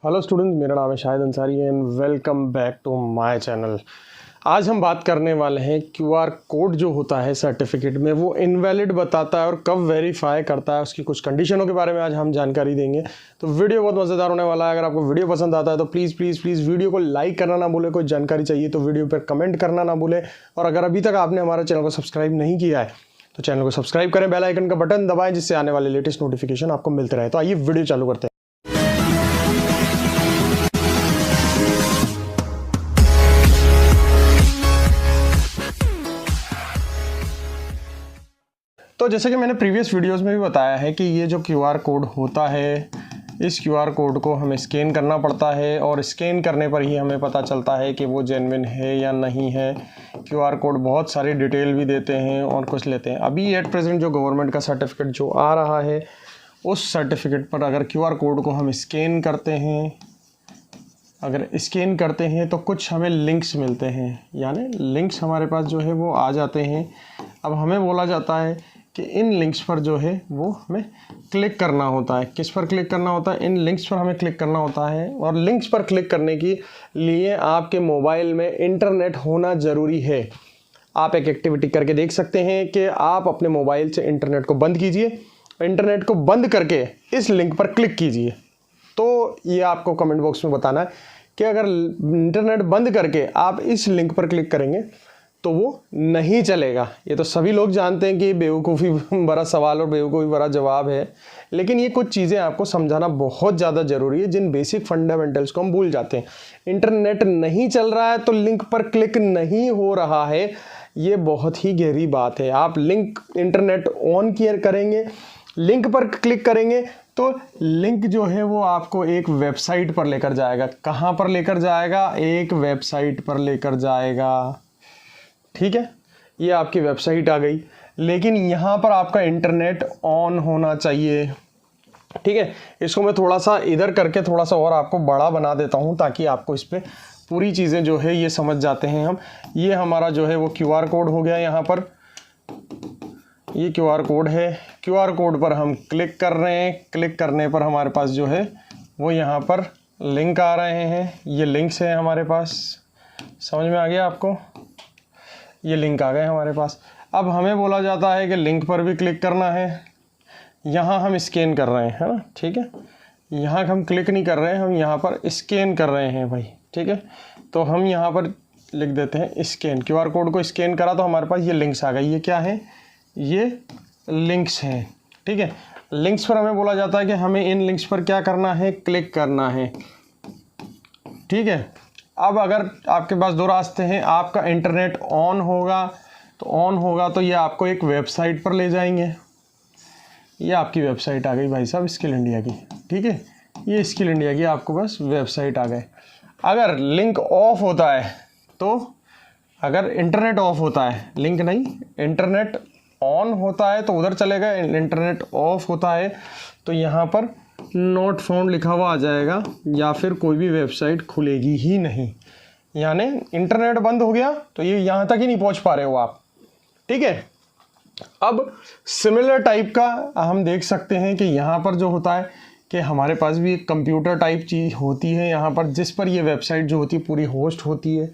Hello students, मेरा नाम है Shahid Ansari and welcome back to my channel. आज हम बात करने वाले हैं क्यूआर कोड जो होता है सर्टिफिकेट में वो इनवैलिड बताता है और कब वेरीफाई करता है, उसकी कुछ कंडीशनों के बारे में आज हम जानकारी देंगे। तो वीडियो बहुत मज़ेदार होने वाला है। अगर आपको वीडियो पसंद आता है तो प्लीज़ प्लीज़ प्लीज़ वीडियो को लाइक करना ना भूलें। कोई जानकारी चाहिए तो वीडियो पर कमेंट करना ना भूलें। और अगर अभी तक आपने हमारे चैनल को सब्सक्राइब नहीं किया है तो चैनल को सब्सक्राइब करें, बेल आइकन का बटन दबाएं जिससे आने वाले लेटेस्ट नोटिफिकेशन आपको मिलते रहे। तो आइए वीडियो चालू करते हैं। तो जैसे कि मैंने प्रीवियस वीडियोस में भी बताया है कि ये जो क्यूआर कोड होता है, इस क्यूआर कोड को हमें स्कैन करना पड़ता है और स्कैन करने पर ही हमें पता चलता है कि वो जेन्युइन है या नहीं है। क्यूआर कोड बहुत सारी डिटेल भी देते हैं और कुछ लेते हैं। अभी एट प्रेजेंट जो गवर्नमेंट का सर्टिफिकेट जो आ रहा है, उस सर्टिफिकेट पर अगर क्यूआर कोड को हम स्कैन करते हैं, अगर स्कैन करते हैं तो कुछ हमें लिंक्स मिलते हैं, यानी लिंक्स हमारे पास जो है वो आ जाते हैं। अब हमें बोला जाता है कि इन लिंक्स पर जो है वो हमें क्लिक करना होता है। किस पर क्लिक करना होता है? इन लिंक्स पर हमें क्लिक करना होता है। और लिंक्स पर क्लिक करने के लिए आपके मोबाइल में इंटरनेट होना ज़रूरी है। आप एक एक्टिविटी करके देख सकते हैं कि आप अपने मोबाइल से इंटरनेट को बंद कीजिए, इंटरनेट को बंद करके इस लिंक पर क्लिक कीजिए। तो ये आपको कमेंट बॉक्स में बताना है कि अगर इंटरनेट बंद करके आप इस लिंक पर क्लिक करेंगे तो वो नहीं चलेगा। ये तो सभी लोग जानते हैं कि बेवकूफ़ी भरा सवाल और बेवकूफ़ी भरा जवाब है, लेकिन ये कुछ चीज़ें आपको समझाना बहुत ज़्यादा ज़रूरी है जिन बेसिक फंडामेंटल्स को हम भूल जाते हैं। इंटरनेट नहीं चल रहा है तो लिंक पर क्लिक नहीं हो रहा है, ये बहुत ही गहरी बात है। आप लिंक इंटरनेट ऑन किया करेंगे, लिंक पर क्लिक करेंगे तो लिंक जो है वो आपको एक वेबसाइट पर लेकर जाएगा। कहाँ पर लेकर जाएगा? एक वेबसाइट पर लेकर जाएगा। ठीक है, ये आपकी वेबसाइट आ गई, लेकिन यहाँ पर आपका इंटरनेट ऑन होना चाहिए। ठीक है, इसको मैं थोड़ा सा इधर करके थोड़ा सा और आपको बड़ा बना देता हूँ ताकि आपको इस पर पूरी चीज़ें जो है ये समझ जाते हैं हम। ये हमारा जो है वो क्यूआर कोड हो गया। यहाँ पर ये क्यूआर कोड है। क्यूआर कोड पर हम क्लिक कर रहे हैं। क्लिक करने पर हमारे पास जो है वो यहाँ पर लिंक आ रहे हैं। ये लिंक्स हैं हमारे पास। समझ में आ गया आपको? ये लिंक आ गए हमारे पास। अब हमें बोला जाता है कि लिंक पर भी क्लिक करना है। यहाँ हम स्कैन कर रहे हैं, है ना? ठीक है, यहाँ हम क्लिक नहीं कर रहे हैं, हम यहाँ पर स्कैन कर रहे हैं भाई। ठीक है, तो हम यहाँ पर लिख देते हैं स्कैन। क्यूआर कोड को स्कैन करा तो हमारे पास ये लिंक्स आ गए। ये क्या है? ये लिंक्स हैं। ठीक है, लिंक्स पर हमें बोला जाता है कि हमें इन लिंक्स पर क्या करना है? क्लिक करना है। ठीक है, अब अगर आपके पास दो रास्ते हैं। आपका इंटरनेट ऑन होगा तो ये आपको एक वेबसाइट पर ले जाएंगे। ये आपकी वेबसाइट आ गई भाई साहब, स्किल इंडिया की। ठीक है, ये स्किल इंडिया की आपको बस वेबसाइट आ गए। अगर लिंक ऑफ होता है तो, अगर इंटरनेट ऑफ होता है, लिंक नहीं, इंटरनेट ऑन होता है तो उधर चलेगा। इंटरनेट ऑफ होता है तो यहाँ पर नॉट फाउंड लिखा हुआ आ जाएगा या फिर कोई भी वेबसाइट खुलेगी ही नहीं। यानी इंटरनेट बंद हो गया तो ये यहाँ तक ही नहीं पहुँच पा रहे हो आप। ठीक है, अब सिमिलर टाइप का हम देख सकते हैं कि यहाँ पर जो होता है कि हमारे पास भी एक कंप्यूटर टाइप चीज़ होती है यहाँ पर, जिस पर ये वेबसाइट जो होती है पूरी होस्ट होती है।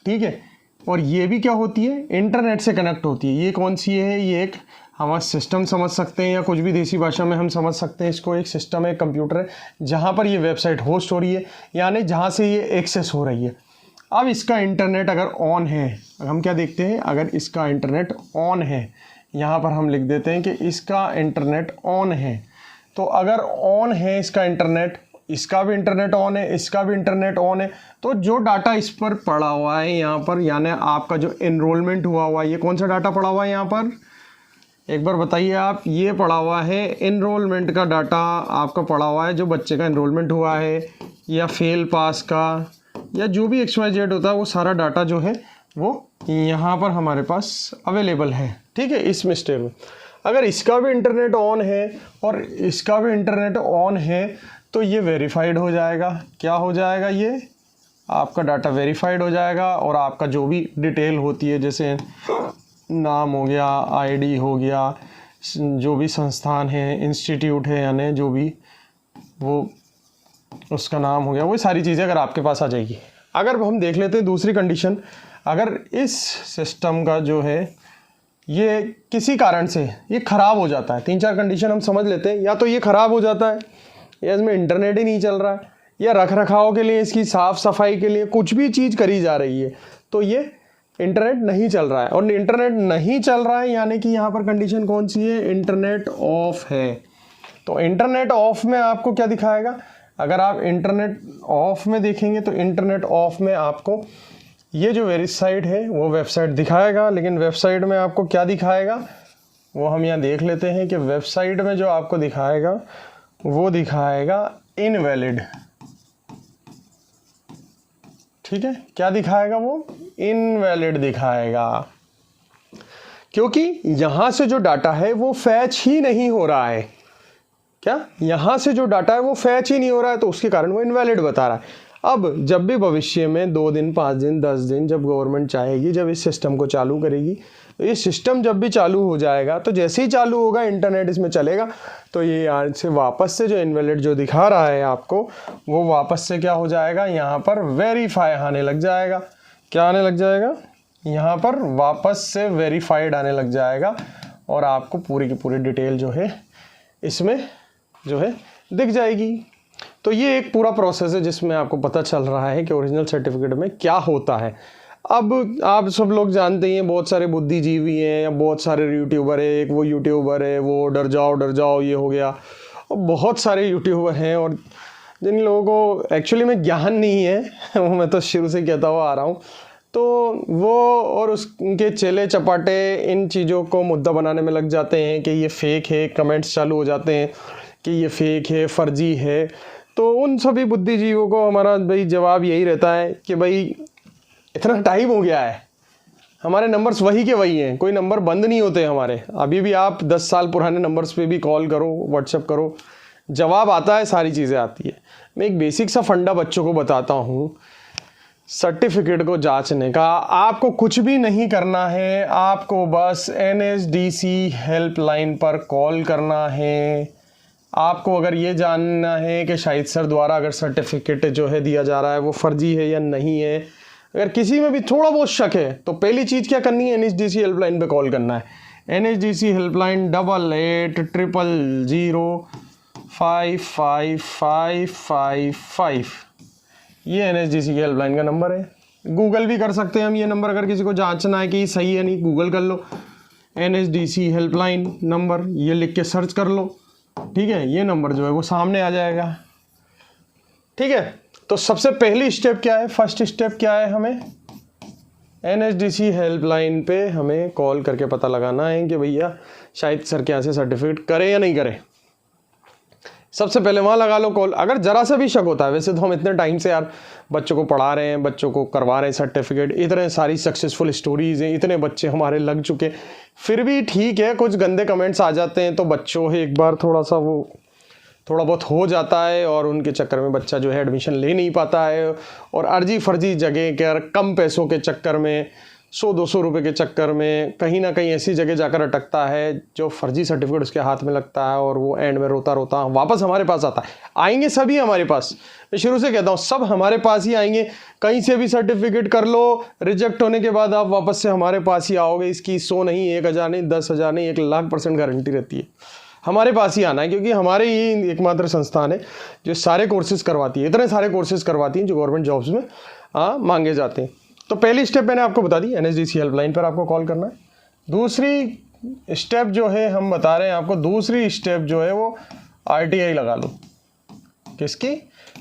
ठीक है, और ये भी क्या होती है? इंटरनेट से कनेक्ट होती है। ये कौन सी है? ये एक हमारा सिस्टम समझ सकते हैं, या कुछ भी देसी भाषा में हम समझ सकते हैं इसको। एक सिस्टम है, कंप्यूटर है, जहाँ पर ये वेबसाइट होस्ट हो रही है, यानी जहाँ से ये एक्सेस हो रही है। अब इसका इंटरनेट अगर ऑन है, हम क्या देखते हैं? अगर इसका इंटरनेट ऑन है, यहाँ पर हम लिख देते हैं कि इसका इंटरनेट ऑन है। तो अगर ऑन है इसका इंटरनेट, इसका भी इंटरनेट ऑन है, इसका भी इंटरनेट ऑन है, तो जो डाटा इस पर पड़ा हुआ है यहाँ पर, यानी आपका जो एनरोलमेंट हुआ हुआ है, ये कौन सा डाटा पड़ा हुआ है यहाँ पर? एक बार बताइए आप। ये पड़ा हुआ है एनरोलमेंट का डाटा आपका पड़ा हुआ है, जो बच्चे का एनरोलमेंट हुआ है या फेल पास का या जो भी XYZ होता है, वो सारा डाटा जो है वो यहाँ पर हमारे पास अवेलेबल है। ठीक है, इस मिस्टेक में अगर इसका भी इंटरनेट ऑन है और इसका भी इंटरनेट ऑन है तो ये वेरीफाइड हो जाएगा। क्या हो जाएगा? ये आपका डाटा वेरीफाइड हो जाएगा और आपका जो भी डिटेल होती है, जैसे नाम हो गया, आईडी हो गया, जो भी संस्थान है, इंस्टीट्यूट है, यानी जो भी वो उसका नाम हो गया, वो सारी चीज़ें अगर आपके पास आ जाएगी। अगर हम देख लेते हैं दूसरी कंडीशन, अगर इस सिस्टम का जो है ये किसी कारण से ये ख़राब हो जाता है, 3-4 कंडीशन हम समझ लेते हैं। या तो ये ख़राब हो जाता है, या इसमें इंटरनेट ही नहीं चल रहा है, या रख रखाव के लिए, इसकी साफ़ सफाई के लिए कुछ भी चीज़ करी जा रही है तो ये इंटरनेट नहीं चल रहा है। और इंटरनेट नहीं चल रहा है यानी कि यहाँ पर कंडीशन कौन सी है, इंटरनेट ऑफ है। तो इंटरनेट ऑफ में आपको क्या दिखाएगा, अगर आप इंटरनेट ऑफ में देखेंगे तो इंटरनेट ऑफ में आपको ये जो वेबसाइट है वो वेबसाइट दिखाएगा। लेकिन वेबसाइट में आपको क्या दिखाएगा वो हम यहाँ देख लेते हैं कि वेबसाइट में जो आपको दिखाएगा वो दिखाएगा इनवैलिड। ठीक है, क्या दिखाएगा वो, इनवैलिड दिखाएगा, क्योंकि यहाँ से जो डाटा है वो फैच ही नहीं हो रहा है। क्या, यहाँ से जो डाटा है वो फैच ही नहीं हो रहा है, तो उसके कारण वो इनवैलिड बता रहा है। अब जब भी भविष्य में 2 दिन 5 दिन 10 दिन जब गवर्नमेंट चाहेगी, जब इस सिस्टम को चालू करेगी, तो ये सिस्टम जब भी चालू हो जाएगा तो जैसे ही चालू होगा इंटरनेट इसमें चलेगा, तो ये यहाँ से वापस से जो इनवैलिड जो दिखा रहा है आपको वो वापस से क्या हो जाएगा, यहाँ पर वेरीफाई आने लग जाएगा। क्या आने लग जाएगा, यहाँ पर वापस से वेरीफाइड आने लग जाएगा और आपको पूरी की पूरी डिटेल जो है इसमें जो है दिख जाएगी। तो ये एक पूरा प्रोसेस है जिसमें आपको पता चल रहा है कि ओरिजिनल सर्टिफिकेट में क्या होता है। अब आप सब लोग जानते ही हैं, बहुत सारे बुद्धिजीवी हैं या बहुत सारे यूट्यूबर है, एक वो यूट्यूबर है वो डर जाओ ये हो गया, और बहुत सारे यूट्यूबर हैं और जिन लोगों को एक्चुअली में ज्ञान नहीं है वो मैं तो शुरू से कहता हुआ आ रहा हूँ, तो वो और उनके चेले चपाटे इन चीज़ों को मुद्दा बनाने में लग जाते हैं कि ये फेक है, कमेंट्स चालू हो जाते हैं कि ये फेक है, फर्जी है। तो उन सभी बुद्धिजीवों को हमारा भाई जवाब यही रहता है कि भाई इतना टाइम हो गया है, हमारे नंबर्स वही के वही हैं, कोई नंबर बंद नहीं होते हमारे। अभी भी आप 10 साल पुराने नंबर्स पे भी कॉल करो, व्हाट्सएप करो, जवाब आता है, सारी चीज़ें आती है। मैं एक बेसिक सा फंडा बच्चों को बताता हूँ सर्टिफिकेट को जांचने का। आपको कुछ भी नहीं करना है, आपको बस NSDC हेल्पलाइन पर कॉल करना है। आपको अगर ये जानना है कि शाहिद सर द्वारा अगर सर्टिफिकेट जो है दिया जा रहा है वो फर्जी है या नहीं है, अगर किसी में भी थोड़ा बहुत शक है तो पहली चीज़ क्या करनी है, NSDC हेल्पलाइन पे कॉल करना है। NSDC हेल्पलाइन 8800555555, ये NSDC की हेल्पलाइन का नंबर है। गूगल भी कर सकते हैं हम, ये नंबर अगर किसी को जांचना है कि सही है नहीं, गूगल कर लो NSDC हेल्पलाइन नंबर, ये लिख के सर्च कर लो, ठीक है, ये नंबर जो है वो सामने आ जाएगा। ठीक है, तो सबसे पहली स्टेप क्या है, फर्स्ट स्टेप क्या है, हमें NSDC हेल्पलाइन पे हमें कॉल करके पता लगाना है कि भैया शाहिद सर के यहाँ से सर्टिफिकेट करे या नहीं करे। सबसे पहले वहाँ लगा लो कॉल। अगर जरा सा भी शक होता है, वैसे तो हम इतने टाइम से यार बच्चों को पढ़ा रहे हैं, बच्चों को करवा रहे हैं सर्टिफिकेट, इतने सारी सक्सेसफुल स्टोरीज हैं, इतने बच्चे हमारे लग चुके, फिर भी ठीक है कुछ गंदे कमेंट्स आ जाते हैं तो बच्चों एक बार थोड़ा बहुत हो जाता है और उनके चक्कर में बच्चा जो है एडमिशन ले नहीं पाता है और अर्जी फर्जी जगह के कम पैसों के चक्कर में 100-200 रुपये के चक्कर में कहीं ना कहीं ऐसी जगह जाकर अटकता है जो फर्जी सर्टिफिकेट उसके हाथ में लगता है और वो एंड में रोता रोता वापस हमारे पास आता है। आएंगे सभी हमारे पास, मैं शुरू से कहता हूँ सब हमारे पास ही आएंगे। कहीं से भी सर्टिफिकेट कर लो, रिजेक्ट होने के बाद आप वापस से हमारे पास ही आओगे। इसकी 100 नहीं, 1000 नहीं, 10,000 नहीं, 1,00,000% गारंटी रहती है। हमारे पास ही आना है क्योंकि हमारे ही एकमात्र संस्थान है जो सारे कोर्सेज करवाती है, इतने सारे कोर्सेज करवाती हैं जो गवर्नमेंट जॉब्स में मांगे जाते हैं। तो पहली स्टेप मैंने आपको बता दी, NSDC हेल्पलाइन पर आपको कॉल करना है। दूसरी स्टेप जो है हम बता रहे हैं आपको, दूसरी स्टेप जो है वो RTI लगा लो। किसकी?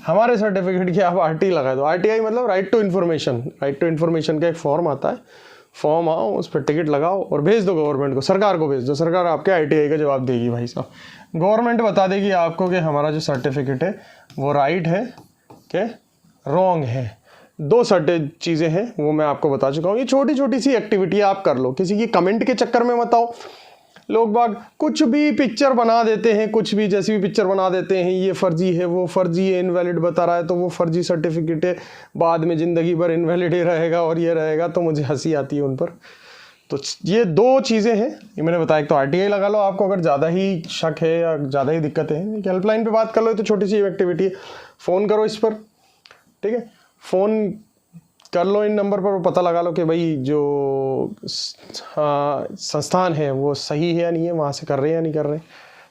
हमारे सर्टिफिकेट की आप RTI लगा दो। RTI मतलब right to information. Right to information का एक फॉर्म आता है, फॉर्म आओ उस पर टिकट लगाओ और भेज दो गवर्नमेंट को, सरकार को भेज दो। सरकार आपके RTI का जवाब देगी भाई साहब। गवर्नमेंट बता देगी आपको कि हमारा जो सर्टिफिकेट है वो राइट है कि रॉन्ग है। 2 सर्टेन चीज़ें हैं वो मैं आपको बता चुका हूँ। ये छोटी छोटी सी एक्टिविटी आप कर लो, किसी की कमेंट के चक्कर में मत आओ। लोग बाग कुछ भी पिक्चर बना देते हैं, कुछ भी जैसी भी पिक्चर बना देते हैं, ये फर्जी है, वो फर्जी है, इनवैलिड बता रहा है तो वो फर्जी सर्टिफिकेट है, बाद में ज़िंदगी भर इनवैलिड ही रहेगा और ये रहेगा। तो मुझे हंसी आती है उन पर। तो ये 2 चीज़ें हैं, ये मैंने बताया। एक तो RTI लगा लो आपको अगर ज़्यादा ही शक है या ज़्यादा ही दिक्कत है, हेल्पलाइन पे बात कर लो, तो छोटी सी एक्टिविटी है। फ़ोन करो इस पर, ठीक है, फ़ोन कर लो इन नंबर पर, पता लगा लो कि भाई जो संस्थान है वो सही है या नहीं है, वहाँ से कर रहे हैं या नहीं कर रहे,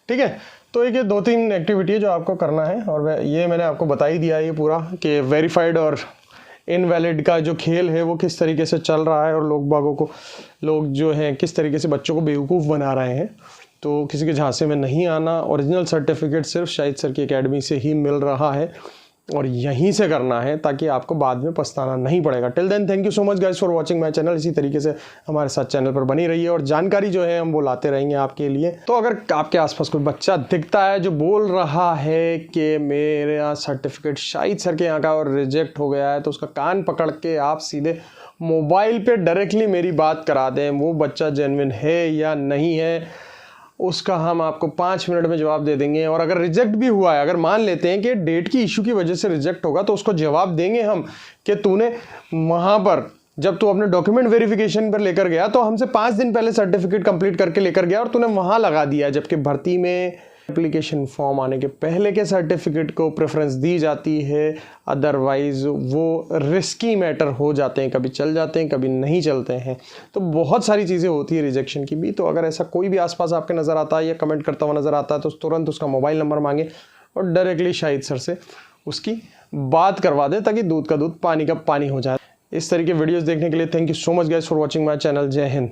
ठीक है। तो एक ये 2-3 एक्टिविटी है जो आपको करना है, और ये मैंने आपको बता ही दिया ये पूरा कि वेरीफाइड और इनवैलिड का जो खेल है वो किस तरीके से चल रहा है, और लोग जो हैं किस तरीके से बच्चों को बेवकूफ़ बना रहे हैं। तो किसी के झांसे में नहीं आना, ओरिजिनल सर्टिफिकेट सिर्फ शाहिद सर की एकेडमी से ही मिल रहा है और यहीं से करना है, ताकि आपको बाद में पछताना नहीं पड़ेगा। Till then thank you so much guys for watching my channel. इसी तरीके से हमारे साथ चैनल पर बनी रहिए और जानकारी जो है हम वो लाते रहेंगे आपके लिए। तो अगर आपके आसपास कोई बच्चा दिखता है जो बोल रहा है कि मेरा सर्टिफिकेट शाहिद सर के यहाँ का और रिजेक्ट हो गया है, तो उसका कान पकड़ के आप सीधे मोबाइल पे डायरेक्टली मेरी बात करा दें, वो बच्चा जेन्युइन है या नहीं है उसका हम आपको 5 मिनट में जवाब दे देंगे। और अगर रिजेक्ट भी हुआ है, अगर मान लेते हैं कि डेट की इशू की वजह से रिजेक्ट होगा, तो उसको जवाब देंगे हम कि तूने वहाँ पर जब तू अपने डॉक्यूमेंट वेरिफिकेशन पर लेकर गया तो हमसे 5 दिन पहले सर्टिफिकेट कंप्लीट करके लेकर गया और तूने वहाँ लगा दिया, जबकि भर्ती में एप्लीकेशन फॉर्म आने के पहले के सर्टिफिकेट को प्रेफरेंस दी जाती है। अदरवाइज वो रिस्की मैटर हो जाते हैं, कभी चल जाते हैं कभी नहीं चलते हैं। तो बहुत सारी चीज़ें होती है रिजेक्शन की भी। तो अगर ऐसा कोई भी आसपास आपके नज़र आता है या कमेंट करता हुआ नज़र आता है तो तुरंत उसका मोबाइल नंबर मांगे और डायरेक्टली शाहिद सर से उसकी बात करवा दे, ताकि दूध का दूध पानी का पानी हो जाए। इस तरह के वीडियोज़ देखने के लिए thank you so much guys for watching my channel. जय हिंद।